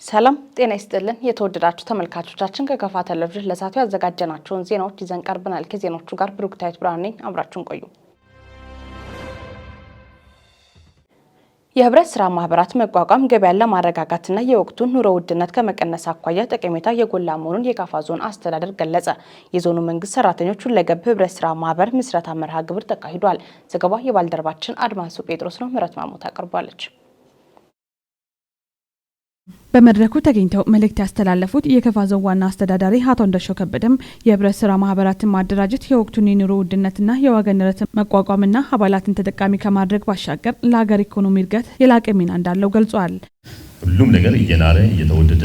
ሰላም ጤና ይስጥልን የተወደዳችሁ ተመልካቾቻችን ከከፋ ቴሌቪዥን ለሰዓቱ ያዘጋጀናቸውን ዜናዎች ይዘን ቀርበናል። ከዜናዎቹ ጋር ብሩክታይት ብርሃን ነኝ። አብራችሁን ቆዩ። የህብረት ስራ ማህበራት መቋቋም ገበያን ለማረጋጋትና የወቅቱን ኑሮ ውድነት ከመቀነስ አኳያ ጠቀሜታ የጎላ መሆኑን የካፋ ዞን አስተዳደር ገለጸ። የዞኑ መንግስት ሰራተኞች ሁለገብ ህብረት ስራ ማህበር ምስረታ መርሃ ግብር ተካሂዷል። ዘገባው የባልደረባችን አድማሱ ጴጥሮስ ነው። ምረት ማሞት አቀርባለች። በመድረኩ ተገኝተው መልእክት ያስተላለፉት የካፋ ዞን ዋና አስተዳዳሪ አቶ እንደሻው ከበደም የህብረት ስራ ማህበራትን ማደራጀት የወቅቱን የኑሮ ውድነትና የዋጋ ንረት መቋቋምና አባላትን ተጠቃሚ ከማድረግ ባሻገር ለሀገር ኢኮኖሚ እድገት የላቀ ሚና እንዳለው ገልጿል። ሁሉም ነገር እየናረ እየተወደደ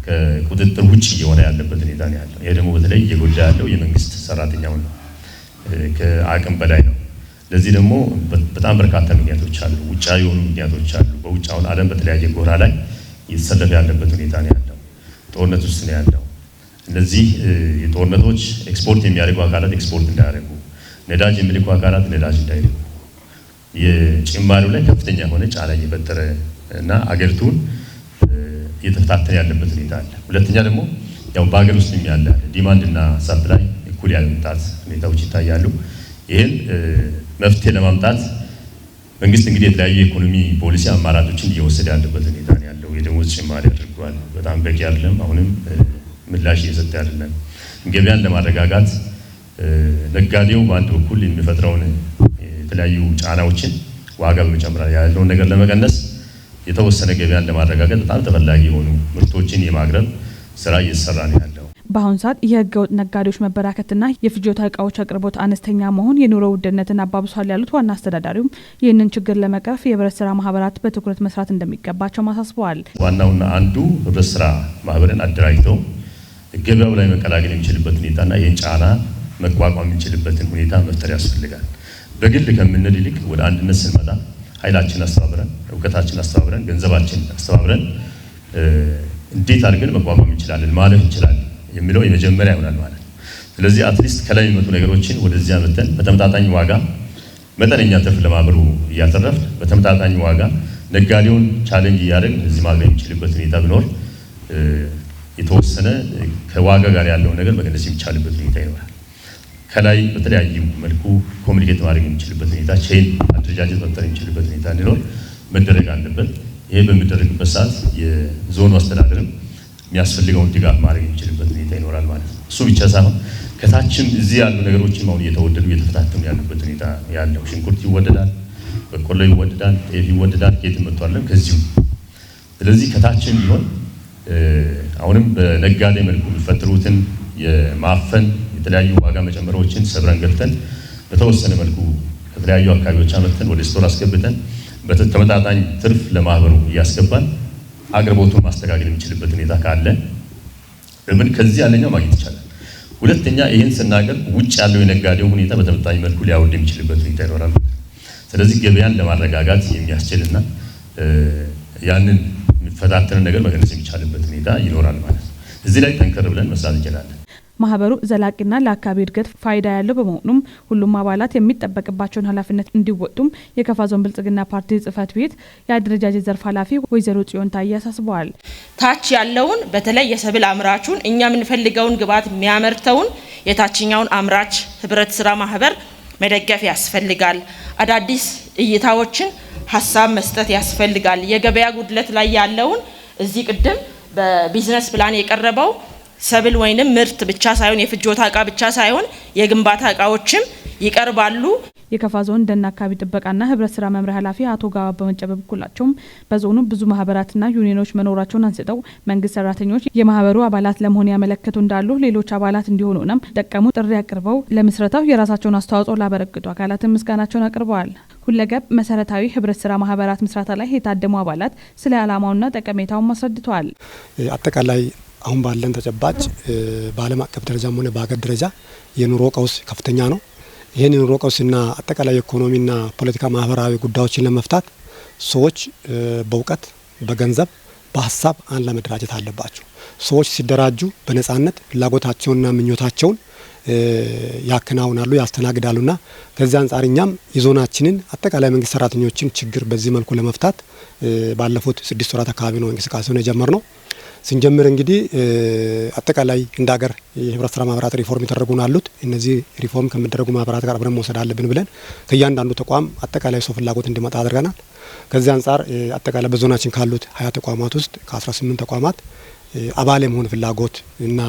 ከቁጥጥር ውጭ እየሆነ ያለበት ሁኔታ ነው ያለው። ይሄ ደግሞ በተለይ እየጎዳ ያለው የመንግስት ሰራተኛው ነው፣ ከአቅም በላይ ነው። ለዚህ ደግሞ በጣም በርካታ ምክንያቶች አሉ፣ ውጫዊ የሆኑ ምክንያቶች አሉ። በውጫውን ዓለም በተለያየ ጎራ ላይ እየተሰለፈ ያለበት ሁኔታ ነው ያለው። ጦርነት ውስጥ ነው ያለው። እነዚህ የጦርነቶች ኤክስፖርት የሚያደርጉ አካላት ኤክስፖርት እንዳያደርጉ፣ ነዳጅ የሚልኩ አካላት ነዳጅ እንዳይልኩ፣ የጭማሪው ላይ ከፍተኛ የሆነ ጫና እየፈጠረ እና አገሪቱን እየተፈታተነ ያለበት ሁኔታ አለ። ሁለተኛ ደግሞ ያው በአገር ውስጥ ያለ ዲማንድ እና ሰፕላይ እኩል ያለመምጣት ሁኔታዎች ይታያሉ። ይህን መፍትሄ ለማምጣት መንግስት እንግዲህ የተለያዩ የኢኮኖሚ ፖሊሲ አማራጮችን እየወሰደ ያለበት ሁኔታ ነው ያለው። የደሞዝ ጭማሪ አድርጓል፣ በጣም በቂ አይደለም። አሁንም ምላሽ እየሰጠ አይደለም። ገበያን ለማረጋጋት ነጋዴው በአንድ በኩል የሚፈጥረውን የተለያዩ ጫናዎችን ዋጋ በመጨመር ያለውን ነገር ለመቀነስ የተወሰነ ገበያን ለማረጋጋት በጣም ተፈላጊ የሆኑ ምርቶችን የማቅረብ ስራ እየተሰራ ነው ያለው። በአሁኑ ሰዓት የህገወጥ ነጋዴዎች መበራከትና የፍጆታ እቃዎች አቅርቦት አነስተኛ መሆን የኑሮ ውድነትን አባብሷል ያሉት ዋና አስተዳዳሪውም ይህንን ችግር ለመቅረፍ የህብረት ስራ ማህበራት በትኩረት መስራት እንደሚገባቸው ማሳስበዋል። ዋናውና አንዱ ህብረት ስራ ማህበርን አደራጅተው ገበያው ላይ መቀላቀል የሚችልበት ሁኔታና ይህን ጫና መቋቋም የሚችልበትን ሁኔታ መፍጠር ያስፈልጋል። በግል ከምንል ይልቅ ወደ አንድነት ስንመጣ ኃይላችን አስተባብረን፣ እውቀታችን አስተባብረን፣ ገንዘባችን አስተባብረን እንዴት አድርገን መቋቋም እንችላለን ማለት እንችላለን የሚለው የመጀመሪያ ይሆናል ማለት ነው። ስለዚህ አትሊስት ከላይ የሚመጡ ነገሮችን ወደዚያ መተን በተመጣጣኝ ዋጋ መጠነኛ ትርፍ ለማህበሩ እያተረፍ በተመጣጣኝ ዋጋ ነጋዴውን ቻሌንጅ እያደረግን እዚህ ማግኘት የሚችልበት ሁኔታ ቢኖር የተወሰነ ከዋጋ ጋር ያለውን ነገር መቀነስ የሚቻልበት ሁኔታ ይኖራል። ከላይ በተለያዩ መልኩ ኮሚኒኬት ማድረግ የሚችልበት ሁኔታ ቼን አደረጃጀት መፍጠር የሚችልበት ሁኔታ እንዲኖር መደረግ አለበት። ይሄ በሚደረግበት ሰዓት የዞኑ አስተዳደርም የሚያስፈልገውን ድጋፍ ማድረግ የሚችልበት ሁኔታ ይኖራል ማለት ነው። እሱ ብቻ ሳይሆን ከታችም እዚህ ያሉ ነገሮችን አሁን እየተወደዱ እየተፈታተኑ ያሉበት ሁኔታ ያለው። ሽንኩርት ይወደዳል፣ በቆሎ ይወደዳል፣ ጤፍ ይወደዳል። ከየትም መጥቷል ከዚሁ። ስለዚህ ከታችም ቢሆን አሁንም በነጋዴ መልኩ የሚፈጥሩትን የማፈን የተለያዩ ዋጋ መጨመሮችን ሰብረን ገብተን በተወሰነ መልኩ ከተለያዩ አካባቢዎች አመጥተን ወደ ስቶር አስገብተን በተመጣጣኝ ትርፍ ለማህበሩ እያስገባን አቅርቦቱን ማስተካከል የሚችልበት ሁኔታ ካለ ለምን ከዚህ አንደኛው ማግኘት ይቻላል። ሁለተኛ ይህን ስናቀርብ ውጭ ያለው የነጋዴው ሁኔታ በተመጣጣኝ መልኩ ሊያወርድ የሚችልበት ሁኔታ ይኖራል። ስለዚህ ገበያን ለማረጋጋት የሚያስችልና ያንን የሚፈታተንን ነገር መቀነስ የሚቻልበት ሁኔታ ይኖራል ማለት ነው። እዚህ ላይ ጠንከር ብለን መስራት እንችላለን። ማህበሩ ዘላቂና ለአካባቢ እድገት ፋይዳ ያለው በመሆኑም ሁሉም አባላት የሚጠበቅባቸውን ኃላፊነት እንዲወጡም የካፋ ዞን ብልጽግና ፓርቲ ጽህፈት ቤት የአደረጃጀት ዘርፍ ኃላፊ ወይዘሮ ጽዮን ታዬ አሳስበዋል። ታች ያለውን በተለይ የሰብል አምራቹን እኛ የምንፈልገውን ግብዓት የሚያመርተውን የታችኛውን አምራች ህብረት ስራ ማህበር መደገፍ ያስፈልጋል። አዳዲስ እይታዎችን ሀሳብ መስጠት ያስፈልጋል። የገበያ ጉድለት ላይ ያለውን እዚህ ቅድም በቢዝነስ ፕላን የቀረበው ሰብል ወይንም ምርት ብቻ ሳይሆን የፍጆታ እቃ ብቻ ሳይሆን የግንባታ እቃዎችም ይቀርባሉ። የካፋ ዞን ደን አካባቢ ጥበቃና ህብረት ስራ መምሪያ ኃላፊ አቶ ጋባ በመንጨ በኩላቸውም በዞኑ ብዙ ማህበራትና ዩኒየኖች መኖራቸውን አንስተው መንግስት ሰራተኞች የማህበሩ አባላት ለመሆን ያመለከቱ እንዳሉ ሌሎች አባላት እንዲሆኑም ጠቀሙ ጥሪ አቅርበው ለምስረታው የራሳቸውን አስተዋጽኦ ላበረከቱ አካላትን ምስጋናቸውን አቅርበዋል። ሁለገብ መሰረታዊ ህብረት ስራ ማህበራት ምስረታ ላይ የታደሙ አባላት ስለ ዓላማውና ጠቀሜታውን አስረድተዋል። አጠቃላይ አሁን ባለን ተጨባጭ በዓለም አቀፍ ደረጃም ሆነ በሀገር ደረጃ የኑሮ ቀውስ ከፍተኛ ነው። ይህን የኑሮ ቀውስና አጠቃላይ ኢኮኖሚና ፖለቲካ ማህበራዊ ጉዳዮችን ለመፍታት ሰዎች በእውቀት፣ በገንዘብ፣ በሀሳብ አንድ ለመደራጀት አለባቸው። ሰዎች ሲደራጁ በነጻነት ፍላጎታቸውንና ምኞታቸውን ያከናውናሉ፣ ያስተናግዳሉና ከዚህ አንጻር እኛም የዞናችንን አጠቃላይ መንግስት ሰራተኞችን ችግር በዚህ መልኩ ለመፍታት ባለፉት 6 ወራት አካባቢ ነው እንቅስቃሴውን የጀመርነው። ስንጀምር እንግዲህ አጠቃላይ እንደ ሀገር የህብረት ስራ ማህበራት ሪፎርም የተደረጉ አሉት። እነዚህ ሪፎርም ከሚደረጉ ማህበራት ጋር አብረን መውሰድ አለብን ብለን ከእያንዳንዱ ተቋም አጠቃላይ ሰው ፍላጎት እንዲመጣ አድርገናል። ከዚህ አንጻር አጠቃላይ በዞናችን ካሉት 20 ተቋማት ውስጥ ከ18 ተቋማት አባል የመሆን ፍላጎት እና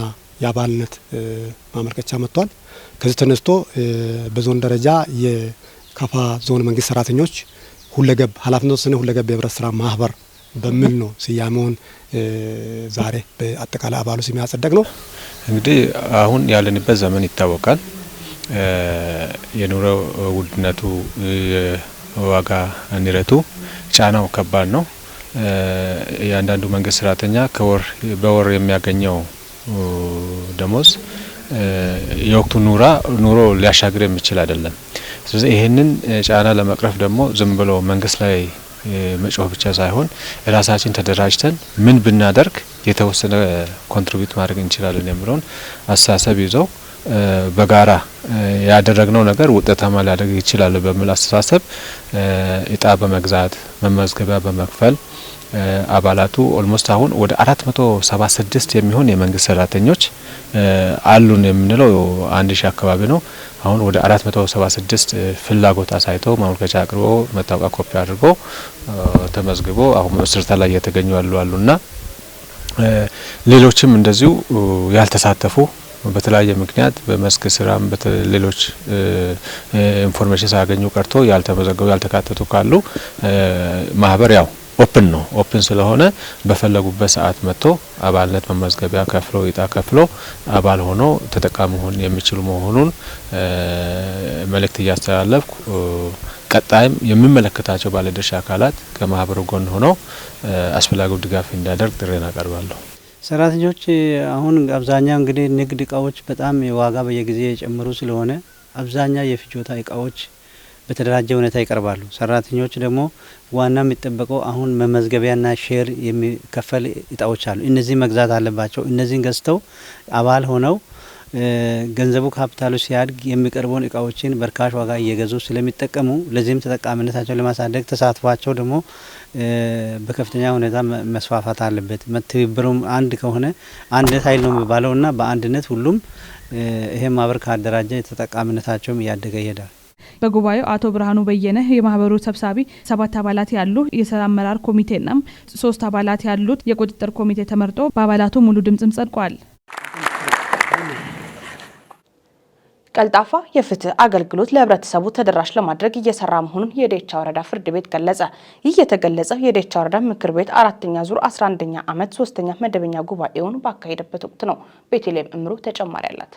የአባልነት ማመልከቻ መጥቷል። ከዚህ ተነስቶ በዞን ደረጃ የካፋ ዞን መንግስት ሰራተኞች ሁለገብ ኃላፊነት ወሰነ ሁለገብ የህብረት ስራ ማህበር በሚል ነው ስያሜውን ዛሬ በአጠቃላይ አባሉ ስም ያጸደቅ ነው። እንግዲህ አሁን ያለንበት ዘመን ይታወቃል። የኑሮ ውድነቱ፣ የዋጋ ንረቱ ጫናው ከባድ ነው። እያንዳንዱ መንግስት ሰራተኛ በወር የሚያገኘው ደሞዝ የወቅቱ ኑሮ ሊያሻግር የሚችል አይደለም። ስለዚህ ይህንን ጫና ለመቅረፍ ደግሞ ዝም ብሎ መንግስት ላይ መጮህ ብቻ ሳይሆን ራሳችን ተደራጅተን ምን ብናደርግ የተወሰነ ኮንትሪቢዩት ማድረግ እንችላለን የሚለውን አስተሳሰብ ይዘው በጋራ ያደረግነው ነገር ውጤታማ ሊያደርግ ይችላል በሚል አስተሳሰብ እጣ በመግዛት መመዝገቢያ በመክፈል አባላቱ ኦልሞስት አሁን ወደ 476 የሚሆን የመንግስት ሰራተኞች አሉን የምንለው 1000 አካባቢ ነው። አሁን ወደ 476 ፍላጎት አሳይተው ማመልከቻ አቅርቦ መታወቂያ ኮፒ አድርጎ ተመዝግቦ አሁን በስርታ ላይ እየተገኙ አሉና ሌሎችም እንደዚሁ ያልተሳተፉ በተለያየ ምክንያት በመስክ ስራም በሌሎች ኢንፎርሜሽን ሳያገኙ ቀርቶ ያልተመዘገቡ ያልተካተቱ ካሉ ማህበር ያው ኦፕን ስለሆነ በፈለጉበት ሰዓት መጥቶ አባልነት መመዝገቢያ ከፍሎ እጣ ከፍሎ አባል ሆኖ ተጠቃሚ ሆን የሚችሉ መሆኑን መልእክት እያስተላለፍኩ ቀጣይም የሚመለከታቸው ባለድርሻ አካላት ከማህበሩ ጎን ሆነው አስፈላጊው ድጋፍ እንዲያደርግ ጥሪን አቀርባለሁ። ሰራተኞች አሁን አብዛኛው እንግዲህ ንግድ እቃዎች በጣም ዋጋ በየጊዜ የጨመሩ ስለሆነ አብዛኛው የፍጆታ እቃዎች በተደራጀ ሁኔታ ይቀርባሉ። ሰራተኞች ደግሞ ዋና የሚጠበቀው አሁን መመዝገቢያና ሼር የሚከፈል እጣዎች አሉ። እነዚህ መግዛት አለባቸው። እነዚህን ገዝተው አባል ሆነው ገንዘቡ ካፒታሉ ሲያድግ የሚቀርበውን እቃዎችን በርካሽ ዋጋ እየገዙ ስለሚጠቀሙ ለዚህም ተጠቃሚነታቸውን ለማሳደግ ተሳትፏቸው ደግሞ በከፍተኛ ሁኔታ መስፋፋት አለበት። ትብብሩም አንድ ከሆነ አንድነት ኃይል ነው የሚባለውና በአንድነት ሁሉም ይሄን ማህበር ካደራጀ ተጠቃሚነታቸውም እያደገ ይሄዳል። በጉባኤው አቶ ብርሃኑ በየነ የማህበሩ ሰብሳቢ 7 አባላት ያሉ የስራ አመራር ኮሚቴና 3 አባላት ያሉት የቁጥጥር ኮሚቴ ተመርጦ በአባላቱ ሙሉ ድምጽም ጸድቋል። ቀልጣፋ የፍትህ አገልግሎት ለህብረተሰቡ ተደራሽ ለማድረግ እየሰራ መሆኑን የዴቻ ወረዳ ፍርድ ቤት ገለጸ። ይህ የተገለጸው የዴቻ ወረዳ ምክር ቤት 4ኛ ዙር 11ኛ ዓመት 3ኛ መደበኛ ጉባኤውን ባካሄደበት ወቅት ነው። ቤተልሔም እምሩ ተጨማሪ አላት።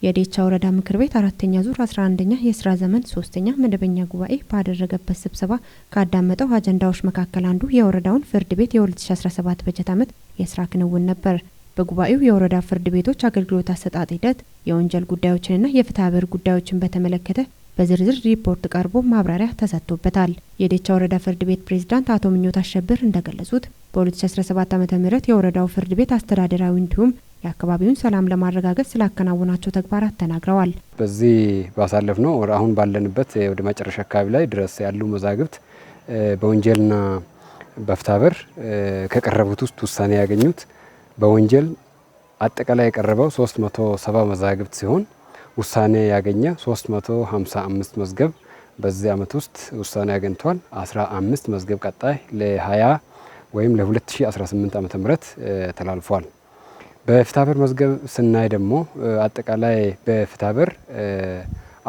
የዴቻ ወረዳ ምክር ቤት 4ኛ ዙር 11ኛ የስራ ዘመን 3ኛ መደበኛ ጉባኤ ባደረገበት ስብሰባ ካዳመጠው አጀንዳዎች መካከል አንዱ የወረዳውን ፍርድ ቤት የ2017 በጀት ዓመት የስራ ክንውን ነበር። በጉባኤው የወረዳ ፍርድ ቤቶች አገልግሎት አሰጣጥ ሂደት፣ የወንጀል ጉዳዮችንና የፍትሐ ብሔር ጉዳዮችን በተመለከተ በዝርዝር ሪፖርት ቀርቦ ማብራሪያ ተሰጥቶበታል። የዴቻ ወረዳ ፍርድ ቤት ፕሬዝዳንት አቶ ምኞት አሸብር እንደገለጹት በ2017 ዓ.ም የወረዳው ፍርድ ቤት አስተዳደራዊ እንዲሁም የአካባቢውን ሰላም ለማረጋገጥ ስላከናወናቸው ተግባራት ተናግረዋል። በዚህ ባሳለፍ ነው አሁን ባለንበት ወደ መጨረሻ አካባቢ ላይ ድረስ ያሉ መዛግብት በወንጀልና በፍትሐ ብሔር ከቀረቡት ውስጥ ውሳኔ ያገኙት በወንጀል አጠቃላይ የቀረበው 370 መዛግብት ሲሆን ውሳኔ ያገኘ 355 መዝገብ በዚህ ዓመት ውስጥ ውሳኔ አግኝቷል። 15 መዝገብ ቀጣይ ለ20 ወይም ለ2018 ዓ.ም ተላልፏል። በፍትሐ ብሔር መዝገብ ስናይ ደግሞ አጠቃላይ በፍትሐ ብሔር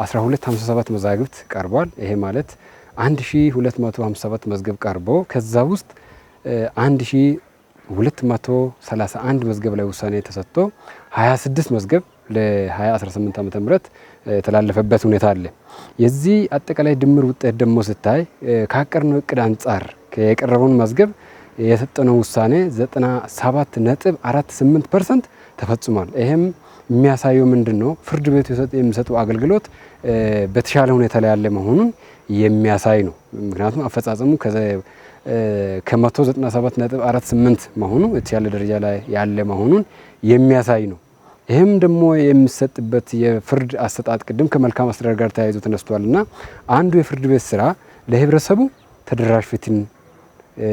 1257 መዛግብት ቀርቧል። ይሄ ማለት 1257 መዝገብ ቀርቦ ከዛ ውስጥ 1231 መዝገብ ላይ ውሳኔ ተሰጥቶ 26 መዝገብ ለ2018 ዓ.ም የተላለፈበት ሁኔታ አለ። የዚህ አጠቃላይ ድምር ውጤት ደግሞ ስታይ ካቀርነው እቅድ አንጻር የቀረበውን መዝገብ የሰጠነው ውሳኔ 97.48% ተፈጽሟል። ይሄም የሚያሳየው ምንድነው? ፍርድ ቤቱ የሚሰጡ አገልግሎት በተሻለ ሁኔታ ላይ ያለ መሆኑን የሚያሳይ ነው። ምክንያቱም አፈጻጸሙ ከ197.48 መሆኑ የተሻለ ደረጃ ላይ ያለ መሆኑን የሚያሳይ ነው። ይህም ደግሞ የሚሰጥበት የፍርድ አሰጣጥ ቅድም ከመልካም አስተዳደር ጋር ተያይዞ ተነስቷልና አንዱ የፍርድ ቤት ስራ ለህብረተሰቡ ተደራሽ ፍትህን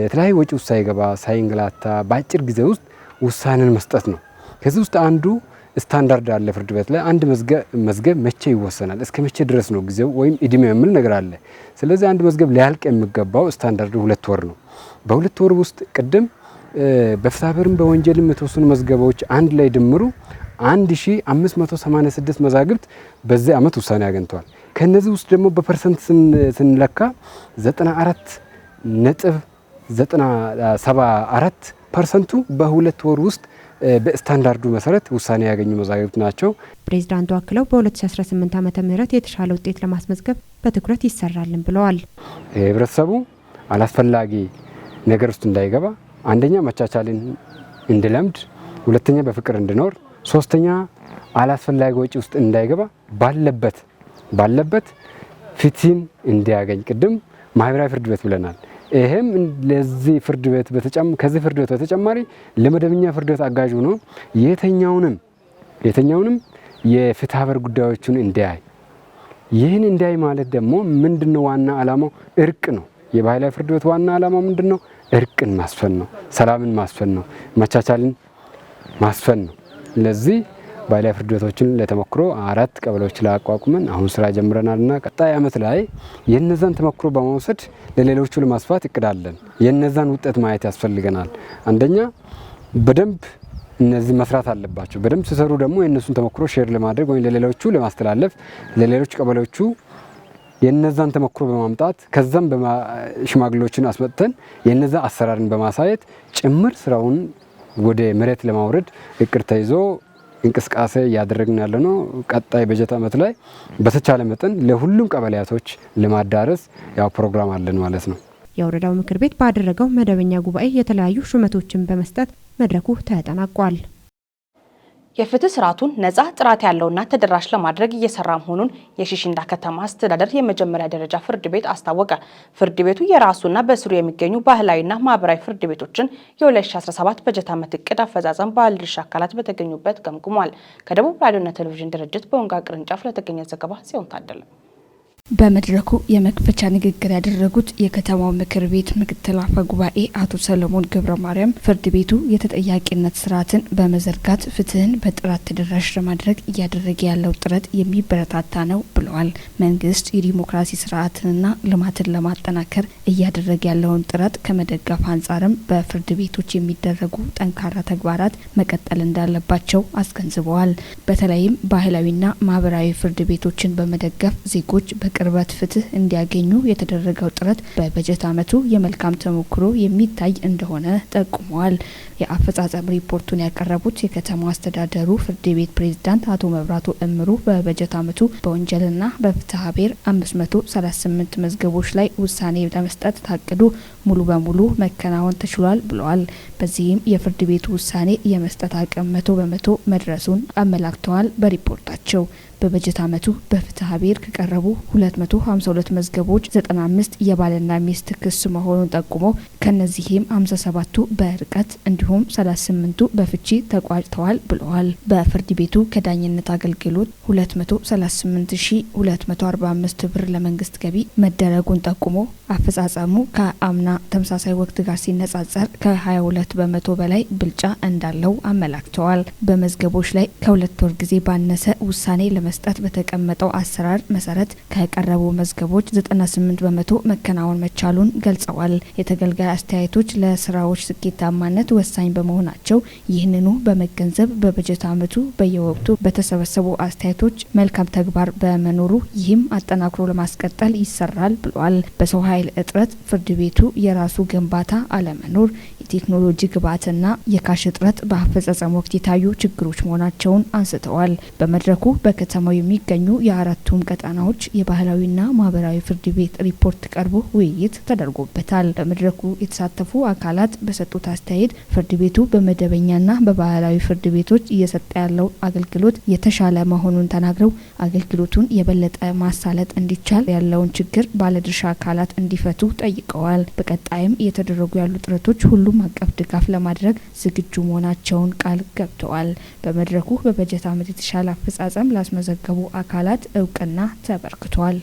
የተለያዩ ወጪ ውስጥ ሳይገባ ሳይንገላታ በአጭር ጊዜ ውስጥ ውሳኔን መስጠት ነው። ከዚህ ውስጥ አንዱ ስታንዳርድ አለ ፍርድ ቤት ላይ አንድ መዝገብ መቼ ይወሰናል፣ እስከ መቼ ድረስ ነው ጊዜው ወይም እድሜ የሚል ነገር አለ። ስለዚህ አንድ መዝገብ ሊያልቅ የሚገባው ስታንዳርዱ 2 ወር ነው። በ2 ወር ውስጥ ቅድም በፍትሐብሔርም በወንጀልም የተወሰኑ መዝገቦች አንድ ላይ ድምሩ 1586 መዛግብት በዚህ ዓመት ውሳኔ አግኝተዋል። ከነዚህ ውስጥ ደግሞ በፐርሰንት ስንለካ 94.74% በ2 ወር ውስጥ በስታንዳርዱ መሰረት ውሳኔ ያገኙ መዛግብት ናቸው። ፕሬዝዳንቱ አክለው በ2018 ዓመተ ምህረት የተሻለ ውጤት ለማስመዝገብ በትኩረት ይሰራልን ብለዋል። ህብረተሰቡ አላስፈላጊ ነገር ውስጥ እንዳይገባ አንደኛ መቻቻልን እንዲለምድ፣ ሁለተኛ በፍቅር እንዲኖር፣ ሶስተኛ አላስፈላጊ ወጪ ውስጥ እንዳይገባ ባለበት ፍትህን እንዲያገኝ ቅድም ማህበራዊ ፍርድ ቤት ብለናል። ይሄም ለዚህ ፍርድ ቤት ከዚህ ፍርድ ቤት በተጨማሪ ለመደበኛ ፍርድ ቤት አጋዥ ሆኖ የተኛውንም የፍትሐብሔር ጉዳዮችን እንዲያይ ይህን እንዲያይ ማለት ደግሞ ምንድነው ዋና ዓላማው እርቅ ነው። የባህላዊ ፍርድ ቤት ዋና ዓላማው ምንድነው? እርቅን ማስፈን ነው፣ ሰላምን ማስፈን ነው፣ መቻቻልን ማስፈን ነው። ለዚህ ባህላዊ ፍርድ ቤቶችን ለተሞክሮ 4 ቀበሌዎች ላይ አቋቁመን አሁን ስራ ጀምረናልና ቀጣይ ዓመት ላይ የነዛን ተሞክሮ በመውሰድ ለሌሎቹ ለማስፋት እቅዳለን። የነዛን ውጤት ማየት ያስፈልገናል። አንደኛ በደንብ እነዚህ መስራት አለባቸው። በደንብ ሲሰሩ ደግሞ የነሱን ተሞክሮ ሼር ለማድረግ ወይ ለሌሎቹ ለማስተላለፍ ለሌሎች ቀበሌዎቹ የነዛን ተሞክሮ በማምጣት ከዛም ሽማግሌዎችን አስመጥተን የነዛ አሰራርን በማሳየት ጭምር ስራውን ወደ መሬት ለማውረድ እቅድ ተይዞ እንቅስቃሴ እያደረግን ያለ ነው። ቀጣይ በጀት ዓመት ላይ በተቻለ መጠን ለሁሉም ቀበሌያቶች ለማዳረስ ያው ፕሮግራም አለን ማለት ነው። የወረዳው ምክር ቤት ባደረገው መደበኛ ጉባኤ የተለያዩ ሹመቶችን በመስጠት መድረኩ ተጠናቋል። የፍትህ ስርዓቱን ነጻ ጥራት ያለውና ተደራሽ ለማድረግ እየሰራ መሆኑን የሺሽንዳ ከተማ አስተዳደር የመጀመሪያ ደረጃ ፍርድ ቤት አስታወቀ። ፍርድ ቤቱ የራሱና በስሩ የሚገኙ ባህላዊና ማህበራዊ ፍርድ ቤቶችን የ2017 በጀት ዓመት እቅድ አፈጻጸም ባለድርሻ አካላት በተገኙበት ገምግሟል። ከደቡብ ራዲዮና ቴሌቪዥን ድርጅት በወንጋ ቅርንጫፍ ለተገኘ ዘገባ ሲሆን ታደለ በመድረኩ የመክፈቻ ንግግር ያደረጉት የከተማው ምክር ቤት ምክትል አፈ ጉባኤ አቶ ሰለሞን ገብረ ማርያም ፍርድ ቤቱ የተጠያቂነት ስርዓትን በመዘርጋት ፍትህን በጥራት ተደራሽ ለማድረግ እያደረገ ያለው ጥረት የሚበረታታ ነው ብለዋል። መንግስት የዲሞክራሲ ስርዓትንና ልማትን ለማጠናከር እያደረገ ያለውን ጥረት ከመደገፍ አንጻርም በፍርድ ቤቶች የሚደረጉ ጠንካራ ተግባራት መቀጠል እንዳለባቸው አስገንዝበዋል። በተለይም ባህላዊና ማህበራዊ ፍርድ ቤቶችን በመደገፍ ዜጎች ቅርበት ፍትህ እንዲያገኙ የተደረገው ጥረት በበጀት ዓመቱ የመልካም ተሞክሮ የሚታይ እንደሆነ ጠቁመዋል። የአፈጻጸም ሪፖርቱን ያቀረቡት የከተማው አስተዳደሩ ፍርድ ቤት ፕሬዝዳንት አቶ መብራቱ እምሩ በበጀት ዓመቱ በወንጀልና በፍትሐብሔር 538 መዝገቦች ላይ ውሳኔ ለመስጠት ታቅዶ ሙሉ በሙሉ መከናወን ተችሏል ብለዋል። በዚህም የፍርድ ቤቱ ውሳኔ የመስጠት አቅም 100% መድረሱን አመላክተዋል። በሪፖርታቸው በበጀት ዓመቱ በፍትሐብሔር ከቀረቡ 252 መዝገቦች 95 የባልና ሚስት ክስ መሆኑን ጠቁሞ ከነዚህም 57ቱ በርቀት እንዲሁም 38ቱ በፍቺ ተቋጭተዋል ብለዋል። በፍርድ ቤቱ ከዳኝነት አገልግሎት 238245 ብር ለመንግስት ገቢ መደረጉን ጠቁሞ አፈጻጸሙ ከአምና ተመሳሳይ ወቅት ጋር ሲነጻጸር ከ22% በላይ ብልጫ እንዳለው አመላክተዋል። በመዝገቦች ላይ ከ2 ወር ጊዜ ባነሰ ውሳኔ ለመስጠት በተቀመጠው አሰራር መሰረት ከቀረቡ መዝገቦች 98% መከናወን መቻሉን ገልጸዋል። የተገልጋይ አስተያየቶች ለስራዎች ስኬታማነት ወሳኝ በመሆናቸው ይህንኑ በመገንዘብ በበጀት ዓመቱ በየወቅቱ በተሰበሰቡ አስተያየቶች መልካም ተግባር በመኖሩ ይህም አጠናክሮ ለማስቀጠል ይሰራል ብለዋል። በሰው ኃይል እጥረት፣ ፍርድ ቤቱ የራሱ ግንባታ አለመኖር፣ የቴክኖሎጂ ግብዓትና የካሽ እጥረት በአፈጻጸም ወቅት የታዩ ችግሮች መሆናቸውን አንስተዋል። በመድረኩ በከተማው የሚገኙ የአራቱም ቀጣናዎች የባህላዊና ማህበራዊ ፍርድ ቤት ሪፖርት ቀርቦ ውይይት ተደርጎበታል። በመድረኩ የተሳተፉ አካላት በሰጡት አስተያየት ፍርድ ቤቱ በመደበኛና በባህላዊ ፍርድ ቤቶች እየሰጠ ያለው አገልግሎት የተሻለ መሆኑን ተናግረው አገልግሎቱን የበለጠ ማሳለጥ እንዲቻል ያለውን ችግር ባለድርሻ አካላት እንዲፈቱ ጠይቀዋል። በቀጣይም እየተደረጉ ያሉ ጥረቶች ሁሉም አቀፍ ድጋፍ ለማድረግ ዝግጁ መሆናቸውን ቃል ገብተዋል። በመድረኩ በበጀት ዓመት የተሻለ አፈጻጸም ላስመዘገቡ አካላት እውቅና ተበርክቷል።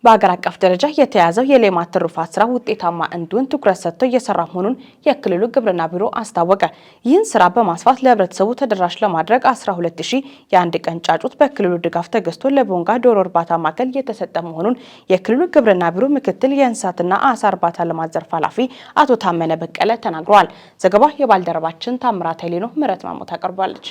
በአገር አቀፍ ደረጃ የተያዘው የሌማት ትሩፋት ስራ ውጤታማ እንዲሆን ትኩረት ሰጥቶ እየሰራ መሆኑን የክልሉ ግብርና ቢሮ አስታወቀ። ይህን ስራ በማስፋት ለህብረተሰቡ ተደራሽ ለማድረግ 12000 የአንድ ቀን ጫጩት በክልሉ ድጋፍ ተገዝቶ ለቦንጋ ዶሮ እርባታ ማዕከል የተሰጠ መሆኑን የክልሉ ግብርና ቢሮ ምክትል የእንስሳትና አሳ እርባታ ልማት ዘርፍ ኃላፊ አቶ ታመነ በቀለ ተናግረዋል። ዘገባ የባልደረባችን ታምራት ኃይሌ ነው። ምረት ማሞት አቀርባለች።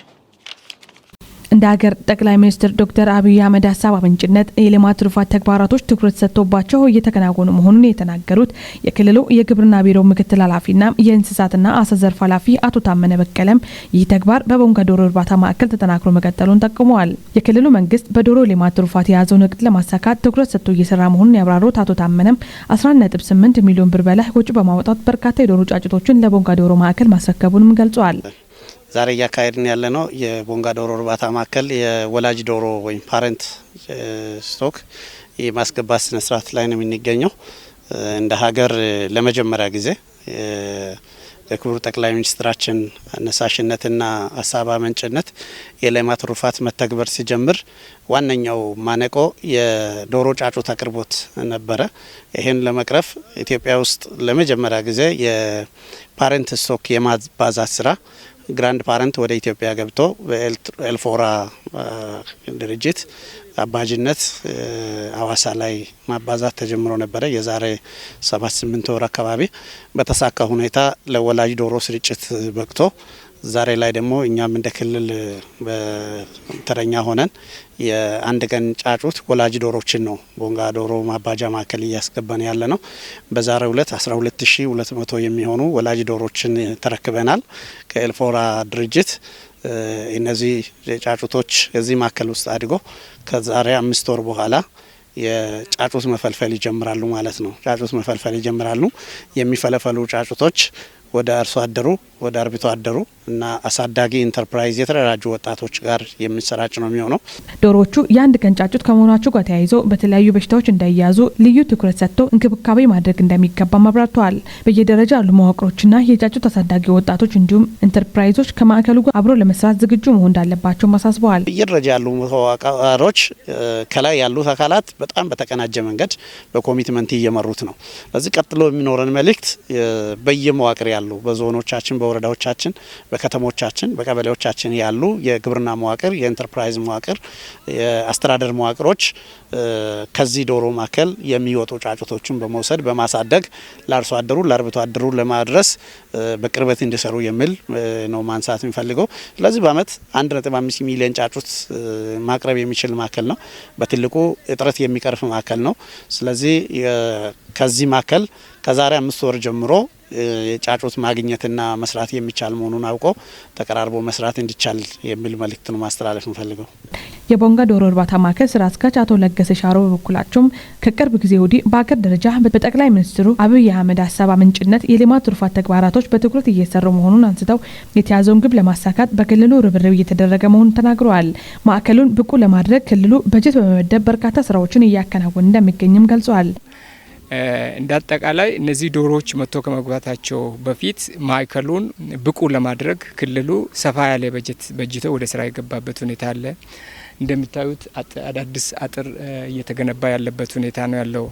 እንደ ሀገር ጠቅላይ ሚኒስትር ዶክተር አብይ አህመድ ሀሳብ አመንጭነት የሌማት ትሩፋት ተግባራቶች ትኩረት ሰጥቶባቸው እየተከናወኑ መሆኑን የተናገሩት የክልሉ የግብርና ቢሮ ምክትል ኃላፊና የእንስሳትና አሳ ዘርፍ ኃላፊ አቶ ታመነ በቀለም ይህ ተግባር በቦንጋ ዶሮ እርባታ ማዕከል ተጠናክሮ መቀጠሉን ጠቁመዋል። የክልሉ መንግስት በዶሮ ሌማት ትሩፋት የያዘውን እቅድ ለማሳካት ትኩረት ሰጥቶ እየሰራ መሆኑን ያብራሩት አቶ ታመነም 11.8 ሚሊዮን ብር በላይ ወጪ በማውጣት በርካታ የዶሮ ጫጭቶችን ለቦንጋ ዶሮ ማዕከል ማስረከቡንም ገልጸዋል። ዛሬ እያካሄድን ያለነው የቦንጋ ዶሮ እርባታ ማዕከል የወላጅ ዶሮ ወይም ፓረንት ስቶክ የማስገባት ስነ ስርዓት ላይ ነው የሚገኘው። እንደ ሀገር ለመጀመሪያ ጊዜ የክቡር ጠቅላይ ሚኒስትራችን አነሳሽነትና ሀሳብ አመንጭነት የሌማት ትሩፋት መተግበር ሲጀምር ዋነኛው ማነቆ የዶሮ ጫጩት አቅርቦት ነበረ። ይህን ለመቅረፍ ኢትዮጵያ ውስጥ ለመጀመሪያ ጊዜ የፓረንት ስቶክ የማባዛት ስራ ግራንድ ፓረንት ወደ ኢትዮጵያ ገብቶ በኤልፎራ ድርጅት አባጅነት አዋሳ ላይ ማባዛት ተጀምሮ ነበረ። የዛሬ 7-8 ወር አካባቢ በተሳካ ሁኔታ ለወላጅ ዶሮ ስርጭት በቅቶ ዛሬ ላይ ደግሞ እኛም እንደ ክልል በተረኛ ሆነን የአንድ ቀን ጫጩት ወላጅ ዶሮችን ነው ቦንጋ ዶሮ ማባጃ ማዕከል እያስገባን ያለ ነው። በዛሬው ዕለት 12200 የሚሆኑ ወላጅ ዶሮችን ተረክበናል ከኤልፎራ ድርጅት። እነዚህ ጫጩቶች እዚህ ማዕከል ውስጥ አድጎ ከዛሬ 5 ወር በኋላ የጫጩት መፈልፈል ይጀምራሉ ማለት ነው። ጫጩት መፈልፈል ይጀምራሉ። የሚፈለፈሉ ጫጩቶች ወደ አርሶ አደሩ ወደ አርብቶ አደሩ እና አሳዳጊ ኢንተርፕራይዝ የተደራጁ ወጣቶች ጋር የሚሰራጭ ነው የሚሆነው። ዶሮዎቹ የአንድ ቀን ጫጩት ከመሆናቸው ጋር ተያይዞ በተለያዩ በሽታዎች እንዳይያዙ ልዩ ትኩረት ሰጥቶ እንክብካቤ ማድረግ እንደሚገባ አብራርተዋል። በየደረጃ ያሉ መዋቅሮችና የጫጩት አሳዳጊ ወጣቶች እንዲሁም ኢንተርፕራይዞች ከማዕከሉ ጋር አብሮ ለመስራት ዝግጁ መሆን እንዳለባቸው አሳስበዋል። በየደረጃ ያሉ መዋቅሮች ከላይ ያሉት አካላት በጣም በተቀናጀ መንገድ በኮሚትመንት እየመሩት ነው። ለዚህ ቀጥሎ የሚኖረን መልእክት በየመዋቅር ያሉ በዞኖቻችን፣ በወረዳዎቻችን፣ በከተሞቻችን፣ በቀበሌዎቻችን ያሉ የግብርና መዋቅር፣ የኢንተርፕራይዝ መዋቅር፣ የአስተዳደር መዋቅሮች ከዚህ ዶሮ ማዕከል የሚወጡ ጫጩቶችን በመውሰድ በማሳደግ ለአርሶ አደሩ ለአርብቶ አደሩ ለማድረስ በቅርበት እንዲሰሩ የሚል ነው ማንሳት የሚፈልገው። ስለዚህ በአመት 1.5 ሚሊዮን ጫጩት ማቅረብ የሚችል ማዕከል ነው። በትልቁ እጥረት የሚቀርፍ ማዕከል ነው። ስለዚህ ከዚህ ማዕከል ከዛሬ 5 ወር ጀምሮ የጫጩት ማግኘትና መስራት የሚቻል መሆኑን አውቆ ተቀራርቦ መስራት እንዲቻል የሚል መልእክት ነው ማስተላለፍ እንፈልገው። የቦንጋ ዶሮ እርባታ ማዕከል ስራ አስኪያጅ አቶ ለገሰ ሻሮ በበኩላቸውም ከቅርብ ጊዜ ወዲህ በአገር ደረጃ በጠቅላይ ሚኒስትሩ አብይ አህመድ ሀሳብ አመንጭነት የሌማት ትሩፋት ተግባራቶች በትኩረት እየሰሩ መሆኑን አንስተው የተያዘውን ግብ ለማሳካት በክልሉ ርብርብ እየተደረገ መሆኑን ተናግረዋል። ማዕከሉን ብቁ ለማድረግ ክልሉ በጀት በመመደብ በርካታ ስራዎችን እያከናወነ እንደሚገኝም ገልጸዋል። እንደ አጠቃላይ እነዚህ ዶሮዎች መጥቶ ከመግባታቸው በፊት ማዕከሉን ብቁ ለማድረግ ክልሉ ሰፋ ያለ በጀት በጅቶ ወደ ስራ የገባበት ሁኔታ አለ። እንደምታዩት አዳዲስ አጥር እየተገነባ ያለበት ሁኔታ ነው ያለው።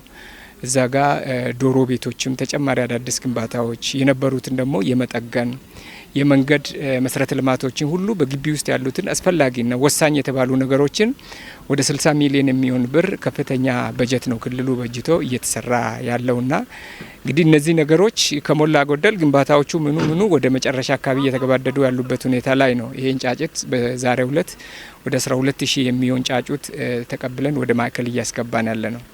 እዛ ጋር ዶሮ ቤቶችም ተጨማሪ አዳዲስ ግንባታዎች የነበሩትን ደግሞ የመጠገን የመንገድ መሰረተ ልማቶችን ሁሉ በግቢ ውስጥ ያሉትን አስፈላጊና ወሳኝ የተባሉ ነገሮችን ወደ 60 ሚሊዮን የሚሆን ብር ከፍተኛ በጀት ነው ክልሉ በጅቶ እየተሰራ ያለውና እንግዲህ እነዚህ ነገሮች ከሞላ ጎደል ግንባታዎቹ ምኑ ወደ መጨረሻ አካባቢ እየተገባደዱ ያሉበት ሁኔታ ላይ ነው። ይሄን ጫጩት በዛሬው ዕለት ወደ 12000 የሚሆን ጫጩት ተቀብለን ወደ ማዕከል እያስገባን ያለ ነው።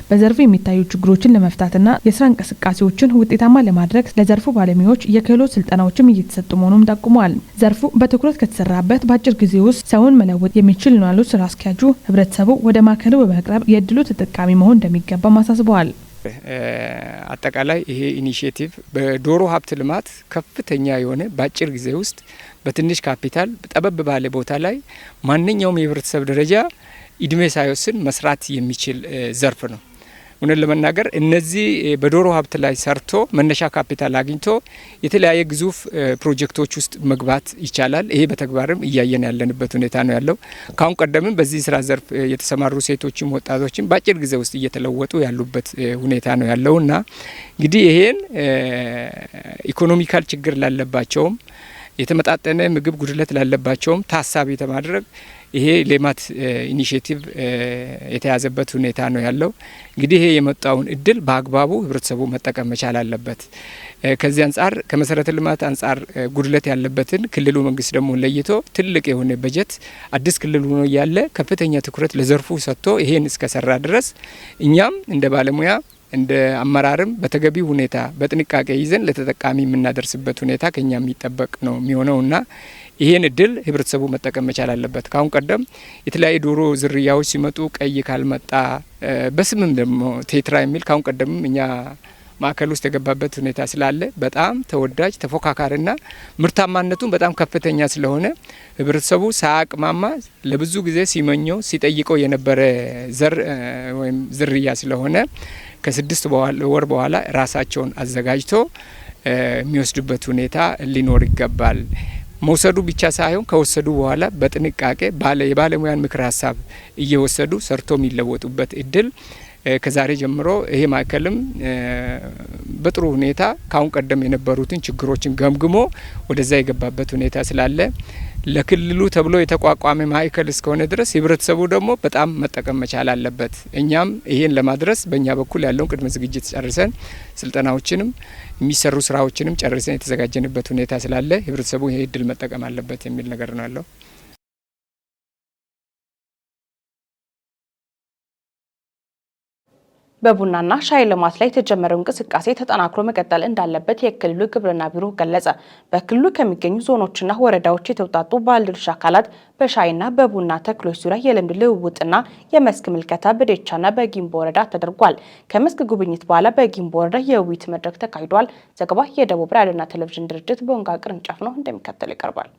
በዘርፉ የሚታዩ ችግሮችን ለመፍታትና የስራ እንቅስቃሴዎችን ውጤታማ ለማድረግ ለዘርፉ ባለሙያዎች የክህሎት ስልጠናዎችም እየተሰጡ መሆኑን ጠቁመዋል። ዘርፉ በትኩረት ከተሰራበት በአጭር ጊዜ ውስጥ ሰውን መለወጥ የሚችል ነው ያሉት ስራ አስኪያጁ ህብረተሰቡ ወደ ማዕከሉ በመቅረብ የእድሉ ተጠቃሚ መሆን እንደሚገባም አሳስበዋል። አጠቃላይ ይሄ ኢኒሺዬቲቭ በዶሮ ሀብት ልማት ከፍተኛ የሆነ በአጭር ጊዜ ውስጥ በትንሽ ካፒታል ጠበብ ባለ ቦታ ላይ ማንኛውም የህብረተሰብ ደረጃ እድሜ ሳይወስን መስራት የሚችል ዘርፍ ነው። እውነት ለመናገር እነዚህ በዶሮ ሀብት ላይ ሰርቶ መነሻ ካፒታል አግኝቶ የተለያየ ግዙፍ ፕሮጀክቶች ውስጥ መግባት ይቻላል። ይሄ በተግባርም እያየን ያለንበት ሁኔታ ነው ያለው። ካሁን ቀደምም በዚህ ስራ ዘርፍ የተሰማሩ ሴቶችም ወጣቶችም በአጭር ጊዜ ውስጥ እየተለወጡ ያሉበት ሁኔታ ነው ያለውና እንግዲህ ይሄን ኢኮኖሚካል ችግር ላለባቸውም የተመጣጠነ ምግብ ጉድለት ላለባቸውም ታሳቢ ተማድረግ ይሄ ሌማት ኢኒሼቲቭ የተያዘበት ሁኔታ ነው ያለው። እንግዲህ ይሄ የመጣውን እድል በአግባቡ ህብረተሰቡ መጠቀም መቻል አለበት። ከዚህ አንጻር ከመሰረተ ልማት አንጻር ጉድለት ያለበትን ክልሉ መንግስት ደግሞ ለይቶ ትልቅ የሆነ በጀት አዲስ ክልል ሆኖ ያለ ከፍተኛ ትኩረት ለዘርፉ ሰጥቶ ይሄን እስከሰራ ድረስ እኛም እንደ ባለሙያ እንደ አመራርም በተገቢ ሁኔታ በጥንቃቄ ይዘን ለተጠቃሚ የምናደርስበት ሁኔታ ከኛ የሚጠበቅ ነው የሚሆነውና ይሄን እድል ህብረተሰቡ መጠቀም መቻል አለበት። ካሁን ቀደም የተለያዩ ዶሮ ዝርያዎች ሲመጡ ቀይ ካልመጣ በስምም ደግሞ ቴትራ የሚል ካሁን ቀደም እኛ ማዕከል ውስጥ የገባበት ሁኔታ ስላለ በጣም ተወዳጅ ተፎካካሪና ምርታማነቱን በጣም ከፍተኛ ስለሆነ ህብረተሰቡ ሳያቅማማ ለብዙ ጊዜ ሲመኘው ሲጠይቀው የነበረ ዘር ወይም ዝርያ ስለሆነ ከ6 ወር በኋላ ራሳቸውን አዘጋጅቶ የሚወስዱበት ሁኔታ ሊኖር ይገባል። መውሰዱ ብቻ ሳይሆን ከወሰዱ በኋላ በጥንቃቄ የባለሙያን ምክር ሀሳብ እየወሰዱ ሰርቶ የሚለወጡበት እድል ከዛሬ ጀምሮ ይሄ ማዕከልም በጥሩ ሁኔታ ካሁን ቀደም የነበሩትን ችግሮችን ገምግሞ ወደዛ የገባበት ሁኔታ ስላለ ለክልሉ ተብሎ የተቋቋመ ማዕከል እስከሆነ ድረስ ህብረተሰቡ ደግሞ በጣም መጠቀም መቻል አለበት። እኛም ይሄን ለማድረስ በእኛ በኩል ያለውን ቅድመ ዝግጅት ጨርሰን ስልጠናዎችንም የሚሰሩ ስራዎችንም ጨርሰን የተዘጋጀንበት ሁኔታ ስላለ ህብረተሰቡ ይሄ እድል መጠቀም አለበት የሚል ነገር ነው ያለው። በቡናና ሻይ ልማት ላይ የተጀመረው እንቅስቃሴ ተጠናክሮ መቀጠል እንዳለበት የክልሉ ግብርና ቢሮ ገለጸ። በክልሉ ከሚገኙ ዞኖችና ወረዳዎች የተውጣጡ ባለድርሻ አካላት በሻይና በቡና ተክሎች ዙሪያ የልምድ ልውውጥና የመስክ ምልከታ በዴቻና በጊምቦ ወረዳ ተደርጓል። ከመስክ ጉብኝት በኋላ በጊምቦ ወረዳ የውይይት መድረክ ተካሂዷል። ዘገባ የደቡብ ራዲዮና ቴሌቪዥን ድርጅት ቦንጋ ቅርንጫፍ ነው፣ እንደሚከተል ይቀርባል።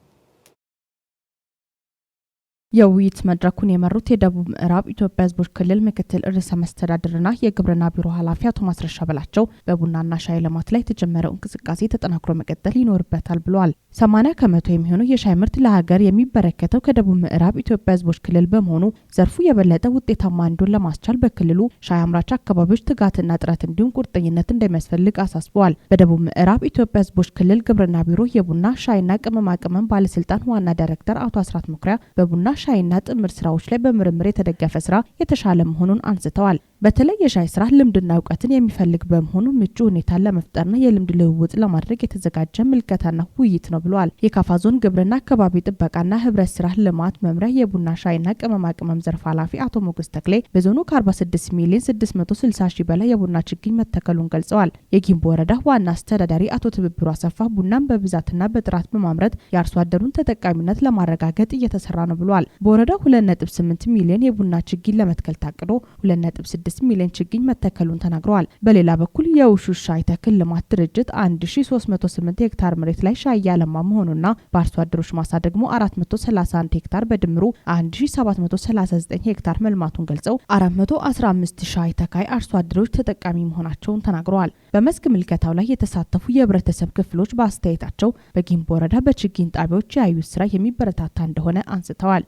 የውይይት መድረኩን የመሩት የደቡብ ምዕራብ ኢትዮጵያ ሕዝቦች ክልል ምክትል ርዕሰ መስተዳድርና የግብርና ቢሮ ኃላፊ አቶ ማስረሻ በላቸው በቡናና ሻይ ልማት ላይ የተጀመረው እንቅስቃሴ ተጠናክሮ መቀጠል ይኖርበታል ብለዋል። 80 ከመቶ የሚሆነው የሻይ ምርት ለሀገር የሚበረከተው ከደቡብ ምዕራብ ኢትዮጵያ ሕዝቦች ክልል በመሆኑ ዘርፉ የበለጠ ውጤታማ እንዲሆን ለማስቻል በክልሉ ሻይ አምራች አካባቢዎች ትጋትና ጥረት እንዲሁም ቁርጠኝነት እንደሚያስፈልግ አሳስበዋል። በደቡብ ምዕራብ ኢትዮጵያ ሕዝቦች ክልል ግብርና ቢሮ የቡና ሻይና ቅመማ ቅመም ባለስልጣን ዋና ዳይሬክተር አቶ አስራት መኩሪያ በቡና ሻይና ጥምር ስራዎች ላይ በምርምር የተደገፈ ስራ የተሻለ መሆኑን አንስተዋል። በተለይ የሻይ ስራ ልምድና እውቀትን የሚፈልግ በመሆኑ ምቹ ሁኔታን ለመፍጠርና የልምድ ልውውጥ ለማድረግ የተዘጋጀ ምልከታና ውይይት ነው ብለዋል። የካፋ ዞን ግብርና አካባቢ ጥበቃና ህብረት ስራ ልማት መምሪያ የቡና ሻይና ቅመማ ቅመም ዘርፍ ኃላፊ አቶ ሞገስ ተክሌ በዞኑ ከ46 ሚሊዮን 660 ሺህ በላይ የቡና ችግኝ መተከሉን ገልጸዋል። የጊምቦ ወረዳ ዋና አስተዳዳሪ አቶ ትብብሩ አሰፋ ቡናን በብዛትና በጥራት በማምረት የአርሶ አደሩን ተጠቃሚነት ለማረጋገጥ እየተሰራ ነው ብለዋል። በወረዳው 2.8 ሚሊዮን የቡና ችግኝ ለመትከል ታቅዶ 2.6 ሚሊዮን ችግኝ መተከሉን ተናግረዋል። በሌላ በኩል የውሹ ሻይ ተክል ልማት ድርጅት 1308 ሄክታር መሬት ላይ ሻይ ያለማ መሆኑና በአርሶ አደሮች ማሳ ደግሞ 431 ሄክታር በድምሩ 1739 ሄክታር መልማቱን ገልጸው 415 ሻይ ተካይ አርሶ አደሮች ተጠቃሚ መሆናቸውን ተናግረዋል። በመስክ ምልከታው ላይ የተሳተፉ የህብረተሰብ ክፍሎች በአስተያየታቸው በጊምቦ ወረዳ በችግኝ ጣቢያዎች ያዩት ስራ የሚበረታታ እንደሆነ አንስተዋል።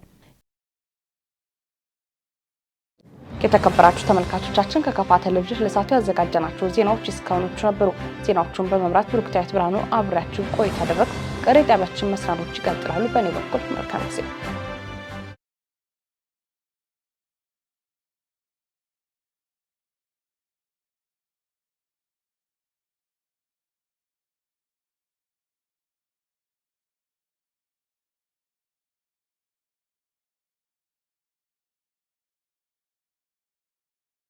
የተከበራችሁ ተመልካቾቻችን ከካፋ ቴሌቪዥን ለሰዓቱ ያዘጋጀናቸው ዜናዎች እስካሁኖቹ ነበሩ። ዜናዎቹን በመምራት ብሩክታዊት ብርሃኑ አብራችሁ ቆይታ አደረግኩ። ቀሪ ጣቢያችን መሰናዶች ይቀጥላሉ። በእኔ በኩል መልካም ጊዜ